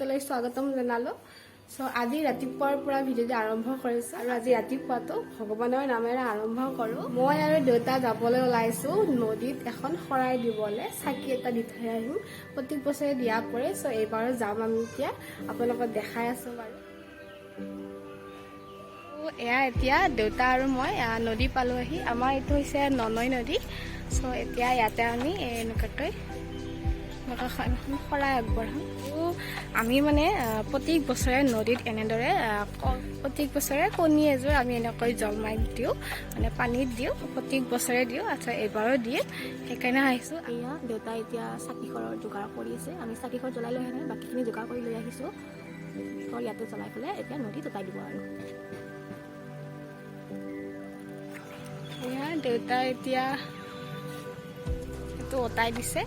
চেনেললৈ স্বাগতম জনালোঁ। আজি ৰাতিপুৱাৰ পৰা ভিডিঅ'টো আৰম্ভ কৰিছোঁ আৰু আজি ৰাতিপুৱাটো ভগৱানৰ নামেৰে আৰম্ভ কৰোঁ। মই আৰু দেউতা যাবলৈ ওলাইছোঁ নদীত এখন শৰাই দিবলৈ, চাকি এটা দি থৈ আহিম। প্ৰত্যেক বছৰে দিয়া পৰে, এইবাৰো যাম আমি। এতিয়া আপোনালোকক দেখাই আছোঁ বাৰু। এয়া এতিয়া দেউতা আৰু মই নদী পালোহি। আমাৰ এইটো হৈছে ননৈ নদী। এতিয়া ইয়াতে আমি এনেকুৱাকৈ শৰাই আগবঢ়াম। আমি মানে প্ৰত্যেক বছৰে নদীত এনেদৰে প্ৰত্যেক বছৰে কণী এযোৰ আমি এনেকৈ জলমাই দিওঁ, মানে পানীত দিওঁ, প্ৰত্যেক বছৰে দিওঁ। এইবাৰো দিয়ে, সেইকাৰণে আহিছোঁ। এয়া দেউতাই এতিয়া চাকিখৰৰ যোগাৰ কৰি আছে। আমি চাকিখৰ জ্বলাই লৈ আহে, বাকীখিনি যোগাৰ কৰি লৈ আহিছোঁ। ইয়াতে জ্বলাই পেলাই এতিয়া নদীত উটাই দিব আৰু। এয়া দেউতাই এতিয়া এইটো উটাই দিছে।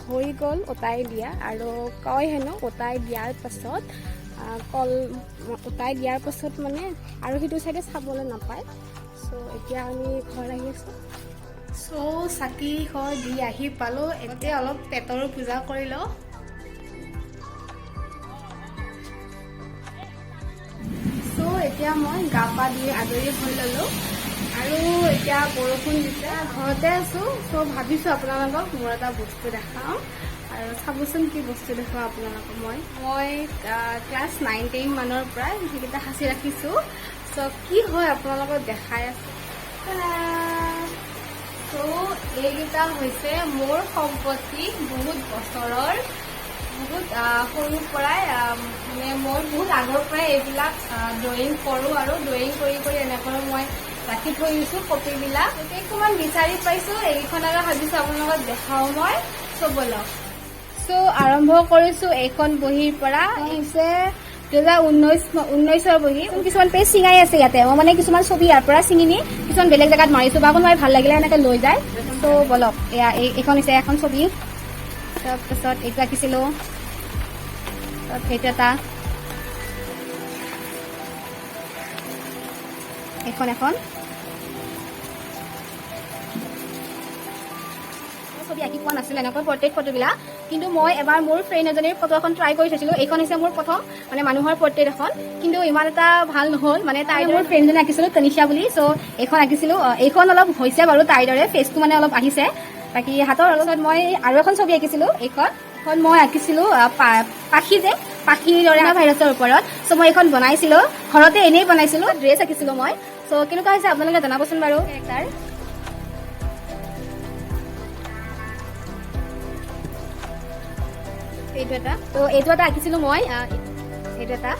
হৈ গ'ল উটাই দিয়া, আৰু কয় হেনো উটাই দিয়াৰ পাছত উটাই দিয়াৰ পাছত মানে আৰু সেইটো চাইডে চাবলৈ নাপায়। এতিয়া আমি ঘৰ আহি আছোঁ। চাকি ঘৰ দি আহি পালোঁ। এতিয়া অলপ পেটৰো পূজা কৰি লওঁ। এতিয়া মই গা পা দি আজৰি হৈ ল'লোঁ আৰু এতিয়া বৰষুণ দিছে, ঘৰতে আছোঁ। ভাবিছোঁ আপোনালোকক মোৰ এটা বস্তু দেখাওঁ, আৰু চাবচোন কি বস্তু দেখাওঁ আপোনালোকক। মই ক্লাছ 9-10 মানৰ পৰাই সেইকেইটা সাঁচি ৰাখিছোঁ। কি হয় আপোনালোকক দেখাই আছোঁ। এইকেইটা হৈছে মোৰ সম্পত্তি, বহুত বছৰৰ, বহুত সৰুৰ পৰাই, মানে মই বহুত আগৰ পৰাই এইবিলাক ড্ৰয়িং কৰোঁ, আৰু ড্ৰয়িং কৰি এনেকৈ মই ৰাখি থৈ দিছোঁ কপিবিলাক। অকণমান বিচাৰি পাইছোঁ এইখন, আৰু ভাবিছোঁ আপোনালোকক দেখাওঁ মই। ব'লক। আৰম্ভ কৰিছোঁ এইখন বহীৰ পৰা। হৈছে 2019-ৰ বহী। কিছুমান পেজ চিঙাই আছে ইয়াতে। মই মানে কিছুমান ছবি ইয়াৰ পৰা ছিঙি নি কিছুমান বেলেগ জেগাত মাৰিছোঁ, বা কোনোবাই ভাল লাগিলে এনেকৈ লৈ যায়। ব'লক, এইখন হৈছে এখন ছবি। তাৰপিছত এইটো আঁকিছিলোঁ, সেইটো এটা, এখন ছবি আঁকি পোৱা নাছিলে এনেকৈ পৰ্ট্ৰেইট ফটোবিলাক, কিন্তু মই এবাৰ মোৰ ফ্ৰেণ্ড এজনীৰ ফটো এখন ট্ৰাই কৰি চাইছিলোঁ। এইখন হৈছে মোৰ প্ৰথম মানে মানুহৰ পৰ্ট্ৰেইট এখন, কিন্তু ইমান এটা ভাল নহ'ল। মানে তাই মোৰ ফ্ৰেণ্ডজনী আঁকিছিলোঁ, তনিষা বুলি। এইখন আঁকিছিলোঁ। এইখন অলপ হৈছে বাৰু তাইৰ দৰে, ফেচটো মানে অলপ আহিছে, বাকী হাতৰ অলপ। মই আৰু এখন ছবি আঁকিছিলোঁ। এইখন মই আঁকিছিলোঁ পাখিৰ দৰে ভাইৰাছৰ ওপৰত। মই এইখন বনাইছিলোঁ ঘৰতে, এনেই বনাইছিলোঁ। ড্ৰেছ আঁকিছিলোঁ মই। কেনেকুৱা হৈছে আপোনালোকে জনাবচোন বাৰু। এইটো এটা আঁকিছিলোঁ মই। এইটো এটা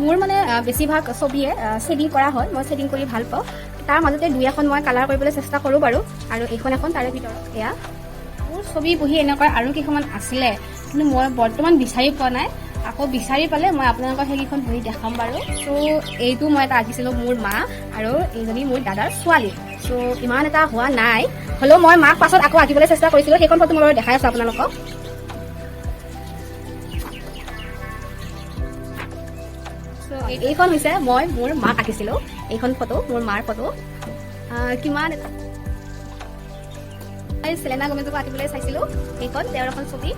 মোৰ মানে বেছিভাগ ছবিয়ে শ্বেডিং কৰা হয়। মই শ্বেডিং কৰি ভাল পাওঁ। তাৰ মাজতে দুই এখন মই কালাৰ কৰিবলৈ চেষ্টা কৰোঁ বাৰু। আৰু এইখন এখন তাৰে ভিতৰত। এয়া মোৰ ছবি বহি এনেকুৱা আৰু কেইখনমান আছিলে, কিন্তু মই বৰ্তমান বিচাৰি পোৱা নাই। আকৌ বিচাৰি পালে মই আপোনালোকক সেইকেইখন বহি দেখাম বাৰু। এইটো মই এটা আঁকিছিলোঁ মোৰ মা, আৰু এইজনী মোৰ দাদাৰ ছোৱালী। ইমান এটা হোৱা নাই, হ'লেও মই মাক পাছত আকৌ আঁকিবলৈ চেষ্টা কৰিছিলোঁ। সেইখন ফটো মই বাৰু দেখাই আছোঁ আপোনালোকক। এইখন হৈছে মই মোৰ মাক আঁকিছিলোঁ। এইখন ফটো মোৰ মাৰ ফটো। কিমান এটা চেলেনা গমেজকো আঁকিবলৈ চাইছিলোঁ। এইখন তেওঁৰ এখন ছবি।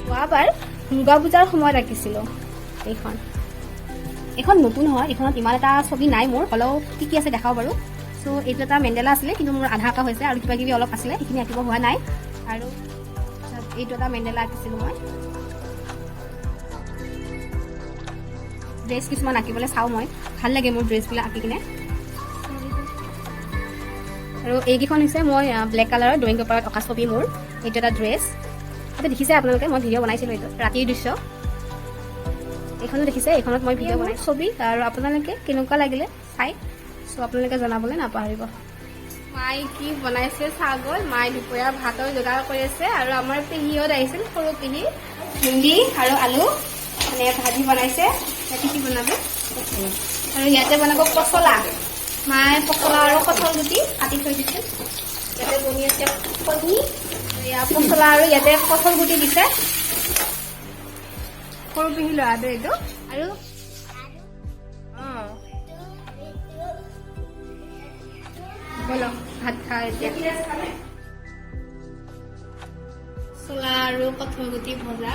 যোৱাবাৰ দুৰ্গা পূজাৰ সময়ত আঁকিছিলোঁ এইখন নতুন হয়। এইখনত ইমান এটা ছবি নাই মোৰ, হ'লেও কি আছে দেখাওঁ বাৰু। এইটো এটা মেণ্ডেলা আছিলে, কিন্তু মোৰ আধা আঁকা হৈছে, আৰু কিবা কিবি অলপ আছিলে, সেইখিনি আঁকিব হোৱা নাই। আৰু এইটো এটা মেণ্ডেলা আঁকিছিলোঁ মই। ড্ৰেছ কিছুমান আঁকিবলৈ চাওঁ মই, ভাল লাগে মোৰ ড্ৰেছবিলাক আঁকি কিনে। আৰু এইকেইখন হৈছে মই ব্লেক কালাৰৰ ড্ৰয়িং পেপাৰত অঁকা ছবি মোৰ। এইটো এটা ড্ৰেছ, এইটো দেখিছে আপোনালোকে, মই ভিডিঅ' বনাইছিলোঁ। এইটো ৰাতিৰ দৃশ্য। এইখনো দেখিছে, এইখনত মই ভিডিঅ' বনাই ছবি। আৰু আপোনালোকে কেনেকুৱা লাগিলে চাই, আপোনালোকে জনাবলৈ নাপাহৰিব। মাই কি বনাইছে চাহ গ'ল। মাই দুপৰীয়া ভাতৰ যোগাৰ কৰি আছে, আৰু আমাৰ পেহীহঁত আহিছিল, সৰু পেহী। ভেন্দি আৰু আলু মানে ভাজি বনাইছে। কি বনাব, আৰু ইয়াতে বনাব পচলা। মায়ে পচলা আৰু কঁঠাল গুটি কাটি থৈ দিছিল। ইয়াতে বনি আছে কণী, পচলা, আৰু ইয়াতে কঁঠাল গুটি দিছে। সৰু পেহী ল'ৰাটো এইটো। আৰু ব'লক ভাত খাওঁ এতিয়া। পচলা আৰু কঁঠাল গুটি ভজা।